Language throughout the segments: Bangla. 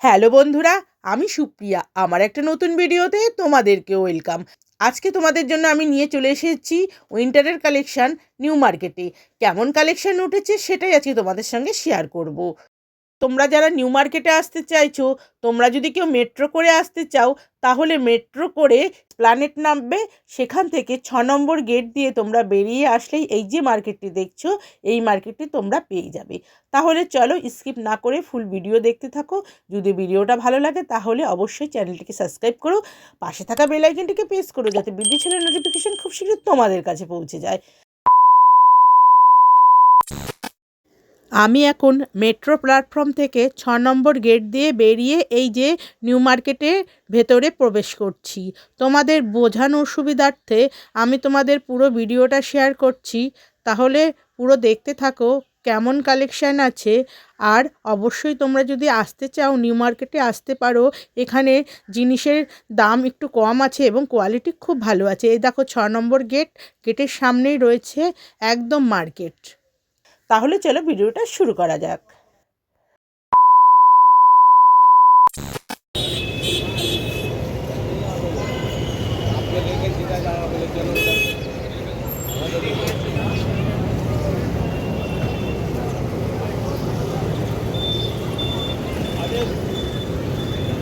হ্যালো বন্ধুরা, আমি সুপ্রিয়া। আমার একটা নতুন ভিডিওতে তোমাদেরকে ওয়েলকাম। আজকে তোমাদের জন্য আমি নিয়ে চলে এসেছি উইন্টারের কালেকশান নিউ মার্কেটে। কেমন কালেকশান উঠেছে সেটাই আজকে তোমাদের সঙ্গে শেয়ার করব। তোমরা যারা নিউ মার্কেটে আসতে চাইছো, তোমরা যদি কেউ মেট্রো করে আসতে চাও, তাহলে মেট্রো করে প্ল্যানেট নামবে। সেখান থেকে 6 নম্বর গেট দিয়ে তোমরা বেরিয়ে আসলেই এই যে মার্কেটটি দেখছো, এই মার্কেটটি তোমরা পেয়ে যাবে। তাহলে চলো স্কিপ না করে ফুল ভিডিও দেখতে থাকো। যদি ভিডিওটা ভালো লাগে তাহলে অবশ্যই চ্যানেলটিকে সাবস্ক্রাইব করো, পাশে থাকা বেল আইকনটিকে প্রেস করো, যাতে ভিডিও ছেড়ে নোটিফিকেশন খুব শীঘ্রই তোমাদের কাছে পৌঁছে যায়। আমি এখন মেট্রো প্ল্যাটফর্ম থেকে 6 নম্বর গেট দিয়ে বেরিয়ে এই যে নিউ মার্কেটের ভেতরে প্রবেশ করছি। তোমাদের বোঝানোর সুবিধার্থে আমি তোমাদের পুরো ভিডিওটা শেয়ার করছি, তাহলে পুরো দেখতে থাকো কেমন কালেকশান আছে। আর অবশ্যই তোমরা যদি আসতে চাও নিউ মার্কেটে আসতে পারো, এখানে জিনিসের দাম একটু কম আছে এবং কোয়ালিটি খুব ভালো আছে। এই দেখো 6 নম্বর গেটের সামনেই রয়েছে একদম মার্কেট। তাহলে চলো ভিডিওটা শুরু করা যাক।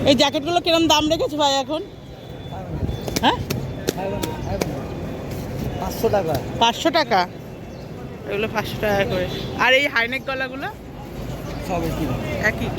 এই জ্যাকেটগুলো কিরম দাম রেখেছে ভাই এখন? হ্যাঁ, 500 টাকা। 500 টাকা এগুলো, 500 টাকা করে। আর এই হাইনেক গলাগুলো সব একই।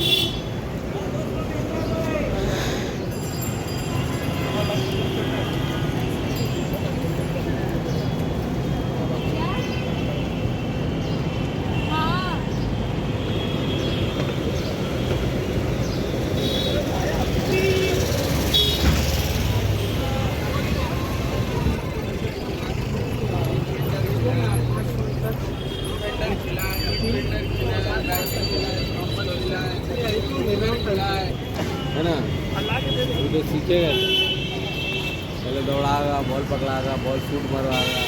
है ना, वो तो सीखेगा, पहले दौड़ाएगा, बॉल पकड़ाएगा, बॉल शूट मरवाएगा।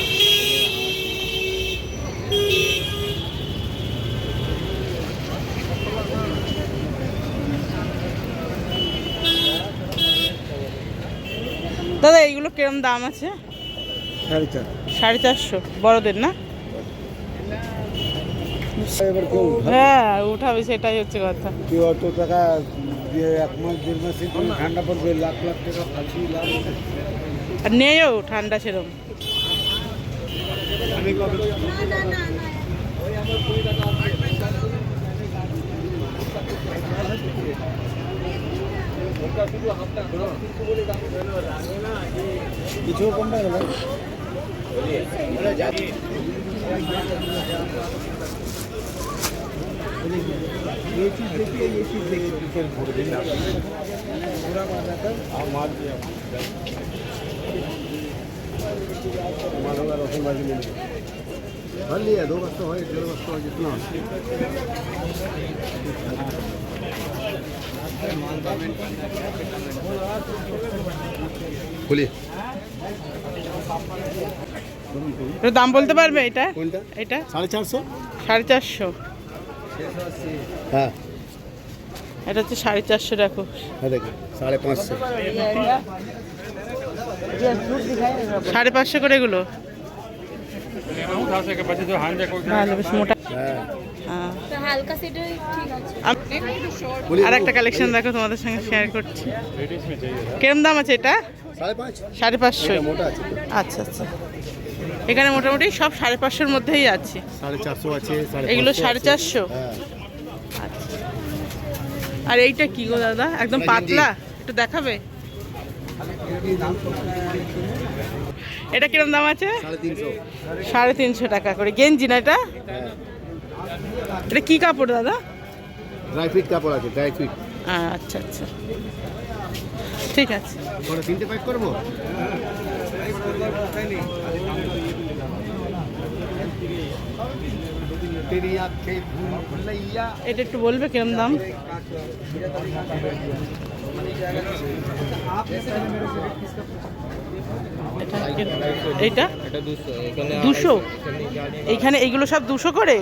দাদা এইগুলো কিরম দাম আছে? 450 বড়দের না? হ্যাঁ, উঠাবে, সেটাই হচ্ছে কথা। কেউ অত টাকা দিয়ে 1 মাস 1.5 মাসে ঠান্ডা পড়বে, লাখ লাখ টাকা ফাঁসি লাভ। আর নেইও ঠান্ডা সেরম। কিছু কমটা গেল। ये चीज़ देखिए, ये चीज़ देखिए, पीछे फोड़ देंगे पूरा मार दिया। मानोगा रोशन भाई ने भर लिया, 2 बस्ता हो, 1.5 बस्ता हो, जितना खोलिए। এর দাম বলতে পারবে? এটা এটা 450। 450। হ্যাঁ, এটা হচ্ছে 450 রাখো। হ্যাঁ দেখুন 550। 550 করে এগুলো। ভালো, বেশ মোটা। হ্যাঁ, আর একটা কালেকশন দেখো তোমাদের সঙ্গে শেয়ার করছি। কিরম দাম আছে এটা? 550। মোটা আছে। আচ্ছা আচ্ছা, এখানে মোটামুটি সব 550-এর মধ্যেই আছে। 450 আছে, এগুলো 450। হ্যাঁ। আচ্ছা, আর এইটা কি গো দাদা, একদম পাতলা, একটু দেখাবে? এটা কিরম দাম আছে? 350। 350 টাকা করে। গেঞ্জি না এটা? হ্যাঁ, এটা কি কাপড় দাদা? ড্রাই ফিট কাপড় আছে, ড্রাই ফিট। আচ্ছা আচ্ছা, ঠিক আছে। ওটা 3টে প্যাক করবো। এটা একটু বলবে কিরম দাম? এইটা 200। এইখানে এইগুলো সব 200 করে?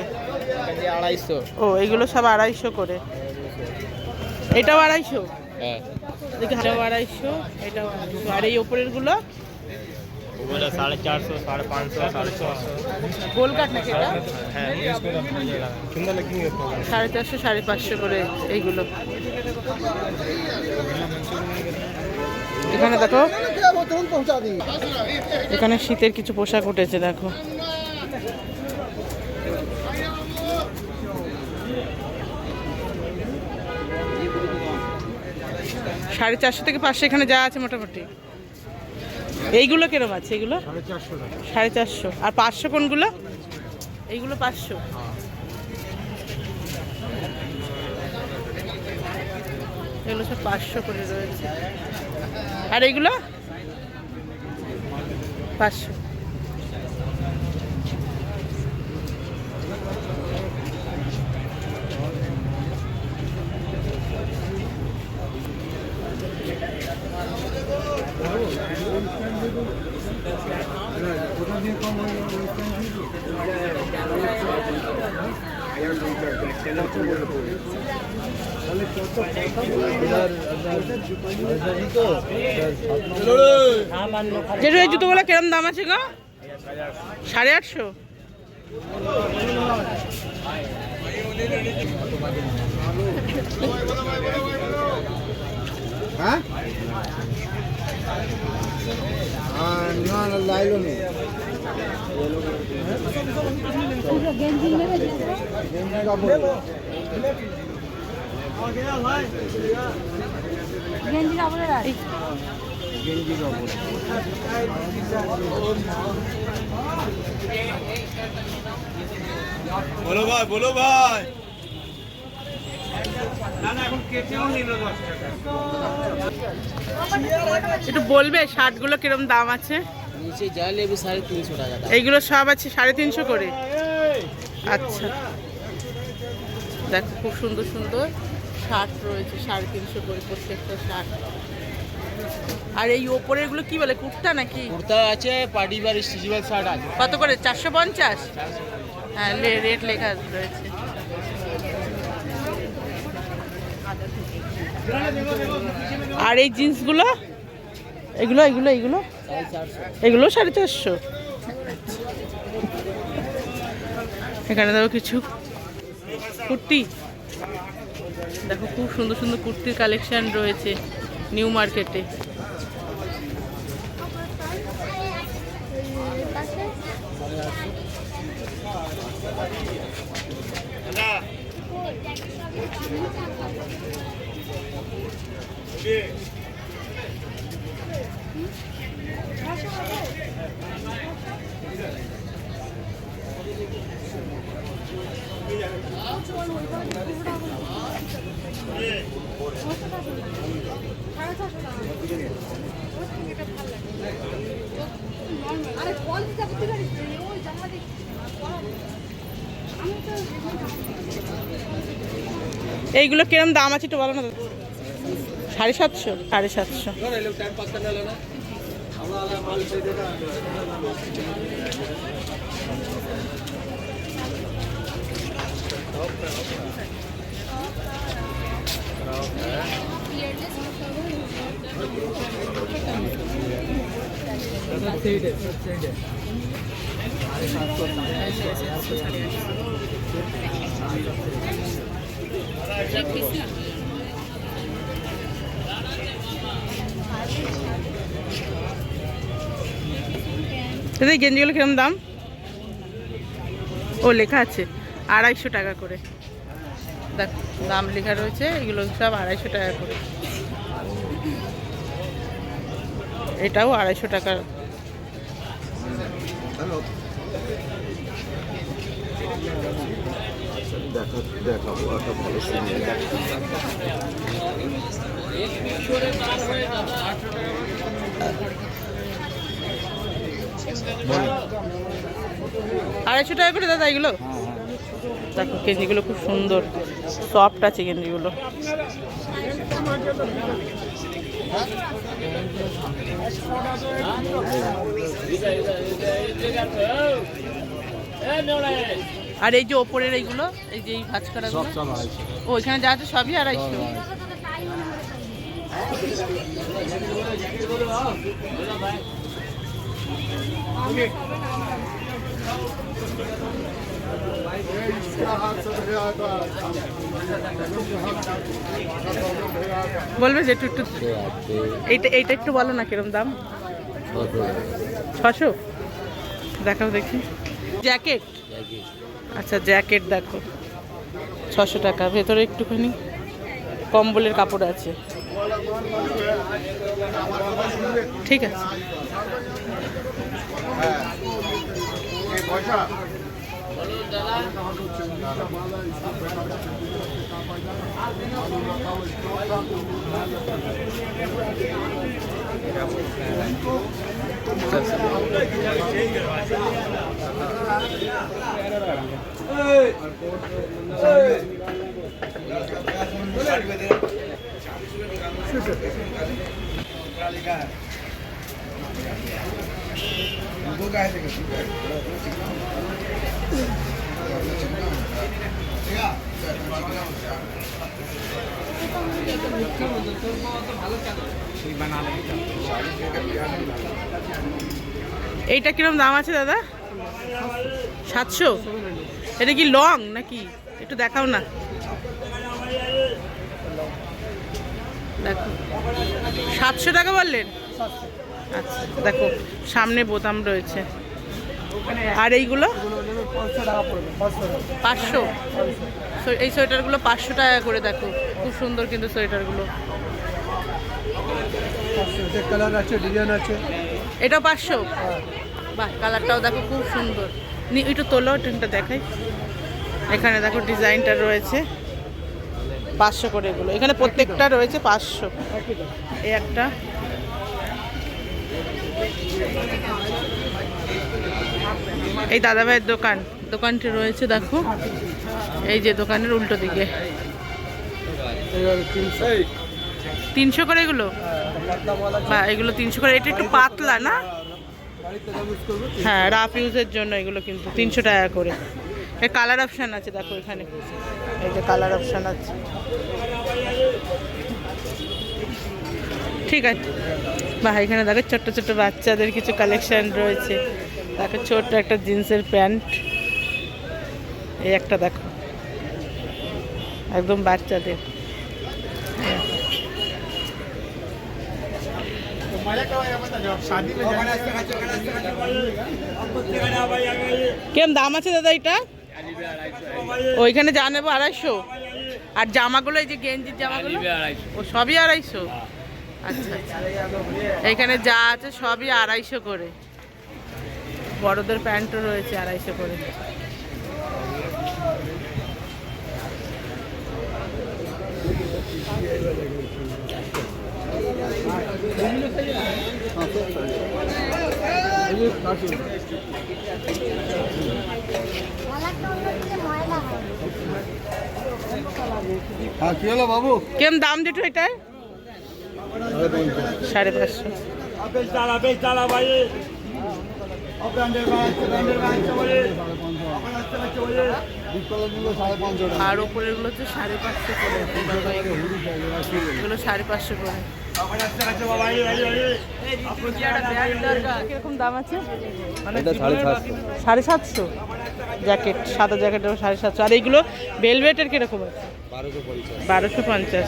250। ও, এইগুলো সব 250 করে। এটাও 250, হ্যাঁ দেখি এটাও 250, এটাও 250। আর এই ওপরের গুলো ওগুলো 450, 550, 650। গোল কাঠ নাকি এটা? হ্যাঁ সুন্দর লাগছে। 450, 550 করে এইগুলো। এখানে দেখো, এখানে শীতের কিছু পোশাক উঠেছে দেখো। $450 থেকে 500 এখানে যা আছে মোটামুটি। এইগুলো কিরম আছে? এগুলো 450। আর 500 কোনগুলো? এইগুলো 500। এগুলো সব 500 করে রয়েছে। আর এইগুলো 500। যেটা এই জুতোগুলো কিরম দাম আছে গো? 850। হ্যাঁ না না লাইলো নেই গেঞ্জি কাপড় বলো ভাই, বলো ভাই। একটু বলবে শার্টগুলো কিরম দাম আছে? নিচে যা নেবে 350 টাকা দাম। এইগুলো সব আছে 350 করে। আচ্ছা, দেখো খুব সুন্দর সুন্দর শার্ট রয়েছে 350 করে প্রত্যেকটা শার্ট। আর এই ওপরের গুলো কি বলে, কুর্তা নাকি? কুর্তা আছে, পার্টি ওয়্যার স্ট্রেচেবল শার্ট আছে। কত করে? 450। হ্যাঁ, রেট লেখা রয়েছে। আর এই জিন্সগুলো, এগুলো এগুলো এগুলো 450। এগুলো 450। এখানে দেখো কিছু কুর্তি, দেখো খুব সুন্দর সুন্দর কুর্তির কালেকশন রয়েছে নিউ মার্কেটে। এইগুলো কিরম দাম আছে একটু বলো না? 750। 750। দাদা এই গেঞ্জিগুলো কিরম দাম? ও লেখা আছে 250 টাকা করে। দেখ দাম লেখা রয়েছে, এগুলো সব 250 টাকা করে। এটাও 250 টাকা। দেখাবো একটা ভালো সুন্দর আড়াইশো টাকা করে দাদা এগুলো। দেখো গেঞ্জিগুলো খুব সুন্দর, সফট আছে গেঞ্জিগুলো। আর এই যে ওপরের এইগুলো, এই যে এই ভাঁজ করা, ও এখানে যা আছে সবই 250। বলবে যে একটু একটু এইটা এইটা একটু বলো না কিরম দাম। 600 দেখাও দেখি। জ্যাকেট, আচ্ছা জ্যাকেট দেখো 600 টাকা। ভেতরে একটুখানি কম্বলের কাপড় আছে। ঠিক আছে। এইটা কিরম দাম আছে দাদা? 700। এটা কি লং নাকি? একটু দেখাও না। দেখো 700 টাকা বললেন। আচ্ছা দেখো সামনে বোতাম রয়েছে। আর এইগুলো 500। এই সোয়েটারগুলো 500 টাকা করে। দেখো খুব সুন্দর কিন্তু সোয়েটারগুলো। কালার আছে, ডিজাইন আছে। এটাও 500। বাহ, কালারটাও দেখো খুব সুন্দর। একটু তোলো, ট্রেনটা দেখাই। এখানে দেখো ডিজাইনটা রয়েছে 500 করে। এগুলো এখানে প্রত্যেকটা রয়েছে 500। এই একটা, এই দাদাভাইয়ের দোকানটি রয়েছে দেখো, এই যে দোকানের উল্টো দিকে। 300 করে এগুলো। বা এগুলো 300 করে। এটা একটু পাতলা না? হ্যাঁ, রাফ ইউজের জন্য এগুলো কিন্তু 300 টাকা করে। এর কালার অপশান আছে দেখো এখানে, এই যে কালার অপশান আছে। ঠিক আছে। বা এখানে দেখো ছোট্ট ছোট্ট বাচ্চাদের কিছু কালেকশন রয়েছে। দেখো ছোট্ট একটা জিন্সের প্যান্ট, এই একটা দেখো একদম বাচ্চাদের। কেমন দাম আছে দাদা এটা? ওইখানে যা নেবো 250। আর জামাগুলো, এই যে গেঞ্জির জামাগুলো, ও সবই 250। আচ্ছা আচ্ছা, এইখানে যা আছে সবই 250 করে। বড়দের প্যান্টও রয়েছে 250 করে। হ্যাঁ, কি হলো বাবু? কেমন দাম যেটা এটা? 550। আর ওপরের গুলো হচ্ছে 550 করে। এগুলো 550 করে। কিরকম দাম আছে? 750। জ্যাকেট, সাদা জ্যাকেটের 750। আর এইগুলো ভেলভেটের কিরকম আছে? 1250।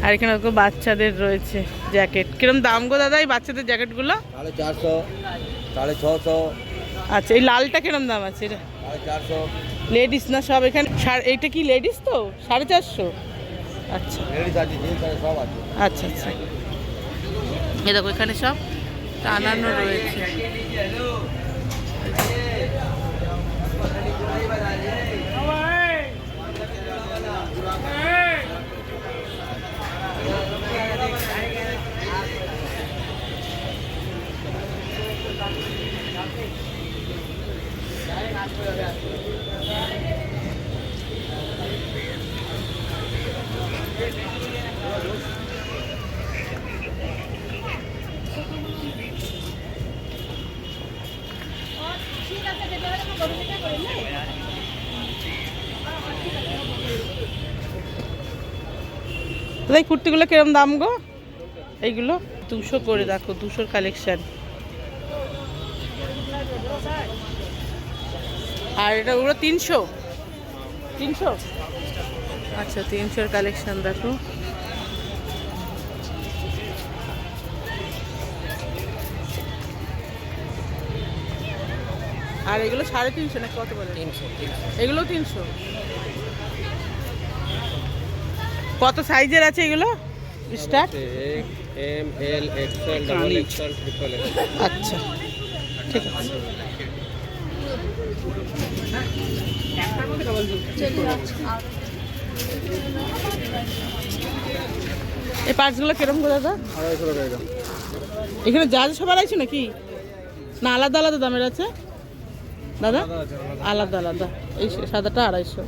আর এখানে বাচ্চাদের রয়েছে জ্যাকেট। কিরকম দাম গো দাদা এই বাচ্চাদের জ্যাকেটগুলো? 450, 650। আচ্ছা, এই লালটা কিরকম দাম আছে? এটা 450। লেডিস না সব এখানে? এইটা কি লেডিস তো? 450। আচ্ছা আচ্ছা আচ্ছা। এ দেখো এখানে সব টানানো রয়েছে। দাদা এই কুর্তিগুলো কিরম দাম গো? এইগুলো 200 করে, দেখো 200 কালেকশন। আর এটা ওগুলো 300 300। আচ্ছা 300 কালেকশন দেখো। আর এগুলো 350 না কত বলে? 300 এগুলো 300। কত সাইজের আছে এগুলো start? M L XL double XL triple XL. আচ্ছা ঠিক আছে। এই পার্টসগুলো কিরম করে দাদা? 250 টাকা। এখানে যা যা সবার আছে নাকি, না আলাদা আলাদা দামের আছে দাদা? আলাদা আলাদা। এই সাদাটা 250।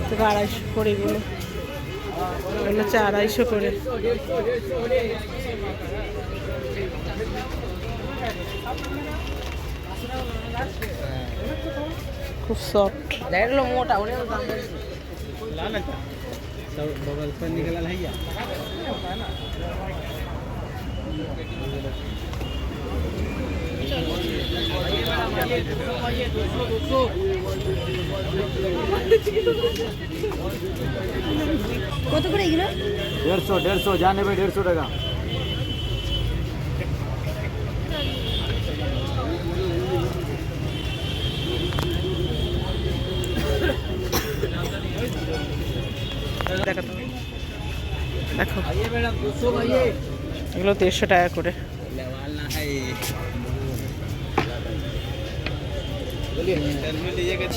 থেকে 250 করে এগুলো, এগুলো হচ্ছে 250 করে। খুব সফট। देख लो मोटा होने का दाम बेশি। सब बगल से निकला है या কত করে এগুলো? 150 जाने पे 150 টাকা। দেখো তো, দেখো এগুলো 150 টাকা করে। लेवालना है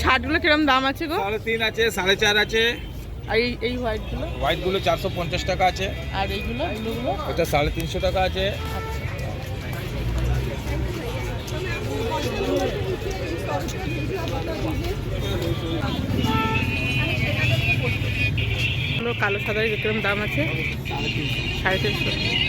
শার্টগুলো কিরম দাম আছে গো? 3.5 আছে, 4.5 আছে। আর এই হোয়াইটগুলো? হোয়াইট গুলো 450 টাকা আছে। আর এইগুলো ব্লুগুলো? এটা 350 টাকা আছে। কালো সাদার কিরম দাম আছে? 350।